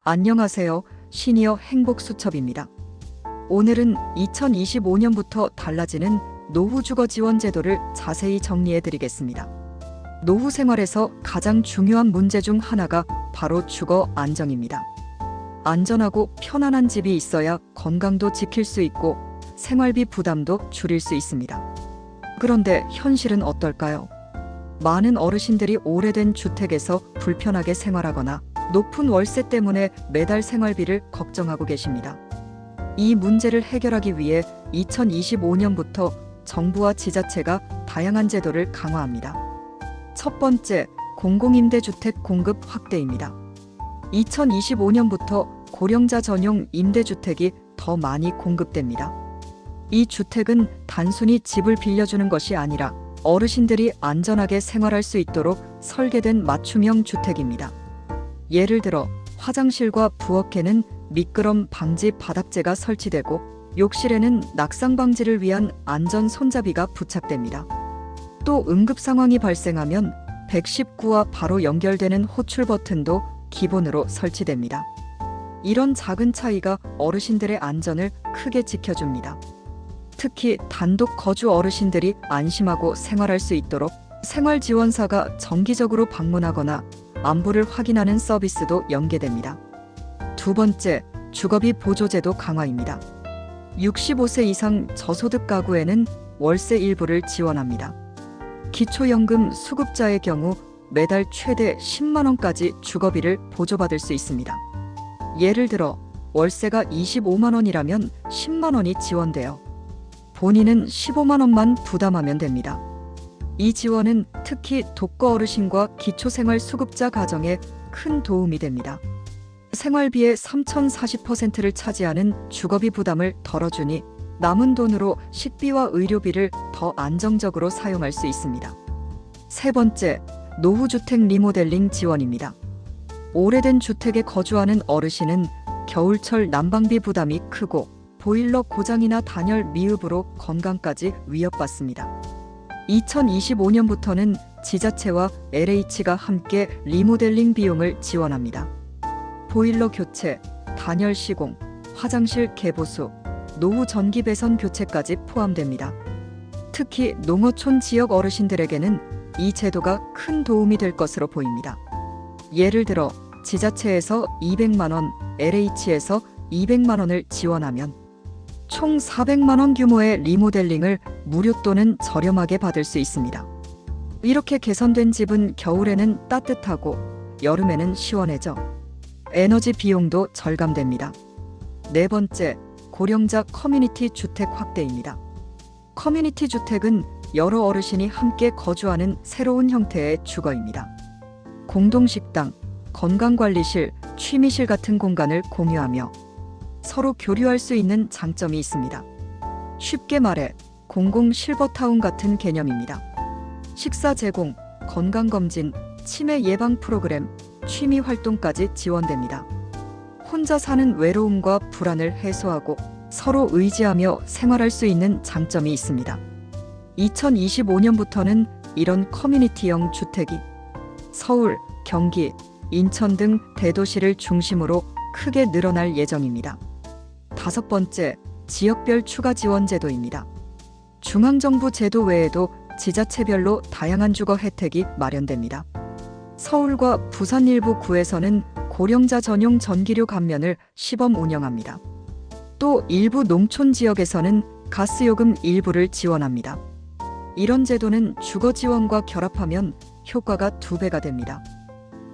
안녕하세요. 시니어 행복수첩입니다. 오늘은 2025년부터 달라지는 노후주거지원 제도를 자세히 정리해드리겠습니다. 노후 생활에서 가장 중요한 문제 중 하나가 바로 주거 안정입니다. 안전하고 편안한 집이 있어야 건강도 지킬 수 있고 생활비 부담도 줄일 수 있습니다. 그런데 현실은 어떨까요? 많은 어르신들이 오래된 주택에서 불편하게 생활하거나 높은 월세 때문에 매달 생활비를 걱정하고 계십니다. 이 문제를 해결하기 위해 2025년부터 정부와 지자체가 다양한 제도를 강화합니다. 첫 번째, 공공임대주택 공급 확대입니다. 2025년부터 고령자 전용 임대주택이 더 많이 공급됩니다. 이 주택은 단순히 집을 빌려주는 것이 아니라 어르신들이 안전하게 생활할 수 있도록 설계된 맞춤형 주택입니다. 예를 들어 화장실과 부엌에는 미끄럼 방지 바닥재가 설치되고 욕실에는 낙상 방지를 위한 안전 손잡이가 부착됩니다. 또 응급 상황이 발생하면 119와 바로 연결되는 호출 버튼도 기본으로 설치됩니다. 이런 작은 차이가 어르신들의 안전을 크게 지켜줍니다. 특히 단독 거주 어르신들이 안심하고 생활할 수 있도록 생활지원사가 정기적으로 방문하거나 안부를 확인하는 서비스도 연계됩니다. 두 번째, 주거비 보조제도 강화입니다. 65세 이상 저소득 가구에는 월세 일부를 지원합니다. 기초연금 수급자의 경우 매달 최대 10만 원까지 주거비를 보조받을 수 있습니다. 예를 들어 월세가 25만 원이라면 10만 원이 지원되어 본인은 15만 원만 부담하면 됩니다. 이 지원은 특히 독거 어르신과 기초생활 수급자 가정에 큰 도움이 됩니다. 생활비의 3,040%를 차지하는 주거비 부담을 덜어주니 남은 돈으로 식비와 의료비를 더 안정적으로 사용할 수 있습니다. 세 번째, 노후주택 리모델링 지원입니다. 오래된 주택에 거주하는 어르신은 겨울철 난방비 부담이 크고 보일러 고장이나 단열 미흡으로 건강까지 위협받습니다. 2025년부터는 지자체와 LH가 함께 리모델링 비용을 지원합니다. 보일러 교체, 단열 시공, 화장실 개보수, 노후 전기 배선 교체까지 포함됩니다. 특히 농어촌 지역 어르신들에게는 이 제도가 큰 도움이 될 것으로 보입니다. 예를 들어 지자체에서 200만 원, LH에서 200만 원을 지원하면 총 400만 원 규모의 리모델링을 무료 또는 저렴하게 받을 수 있습니다. 이렇게 개선된 집은 겨울에는 따뜻하고 여름에는 시원해져 에너지 비용도 절감됩니다. 네 번째, 고령자 커뮤니티 주택 확대입니다. 커뮤니티 주택은 여러 어르신이 함께 거주하는 새로운 형태의 주거입니다. 공동식당, 건강관리실, 취미실 같은 공간을 공유하며 서로 교류할 수 있는 장점이 있습니다. 쉽게 말해 공공 실버타운 같은 개념입니다. 식사 제공, 건강검진, 치매 예방 프로그램, 취미 활동까지 지원됩니다. 혼자 사는 외로움과 불안을 해소하고 서로 의지하며 생활할 수 있는 장점이 있습니다. 2025년부터는 이런 커뮤니티형 주택이 서울, 경기, 인천 등 대도시를 중심으로 크게 늘어날 예정입니다. 다섯 번째, 지역별 추가 지원 제도입니다. 중앙정부 제도 외에도 지자체별로 다양한 주거 혜택이 마련됩니다. 서울과 부산 일부 구에서는 고령자 전용 전기료 감면을 시범 운영합니다. 또 일부 농촌 지역에서는 가스요금 일부를 지원합니다. 이런 제도는 주거 지원과 결합하면 효과가 2배가 됩니다.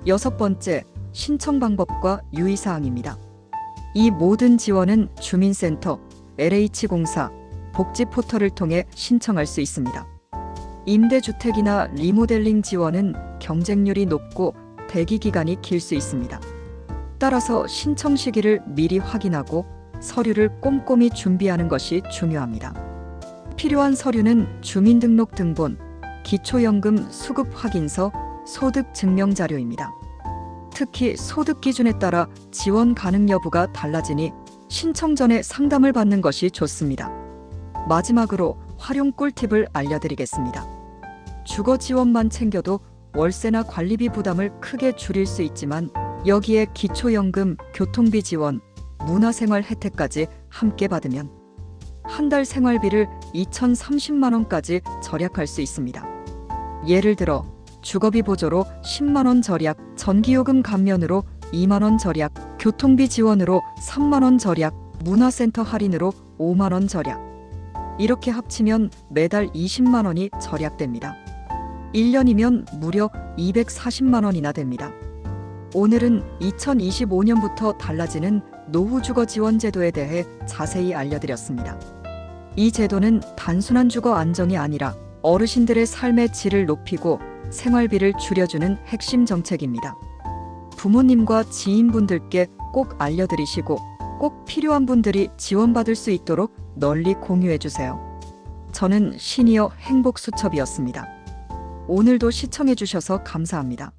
여섯 번째, 신청 방법과 유의사항입니다. 이 모든 지원은 주민센터, LH공사, 복지 포털을 통해 신청할 수 있습니다. 임대주택이나 리모델링 지원은 경쟁률이 높고 대기 기간이 길 수 있습니다. 따라서 신청 시기를 미리 확인하고 서류를 꼼꼼히 준비하는 것이 중요합니다. 필요한 서류는 주민등록등본, 기초연금 수급 확인서, 소득 증명 자료입니다. 특히 소득 기준에 따라 지원 가능 여부가 달라지니 신청 전에 상담을 받는 것이 좋습니다. 마지막으로 활용 꿀팁을 알려드리겠습니다. 주거 지원만 챙겨도 월세나 관리비 부담을 크게 줄일 수 있지만 여기에 기초연금, 교통비 지원, 문화생활 혜택까지 함께 받으면 한 달 생활비를 2,030만 원까지 절약할 수 있습니다. 예를 들어 주거비 보조로 10만 원 절약, 전기요금 감면으로 2만 원 절약, 교통비 지원으로 3만 원 절약, 문화센터 할인으로 5만 원 절약. 이렇게 합치면 매달 20만 원이 절약됩니다. 1년이면 무려 240만 원이나 됩니다. 오늘은 2025년부터 달라지는 노후주거 지원제도에 대해 자세히 알려드렸습니다. 이 제도는 단순한 주거 안정이 아니라 어르신들의 삶의 질을 높이고 생활비를 줄여주는 핵심 정책입니다. 부모님과 지인분들께 꼭 알려드리시고 꼭 필요한 분들이 지원받을 수 있도록 널리 공유해주세요. 저는 시니어 행복수첩이었습니다. 오늘도 시청해주셔서 감사합니다.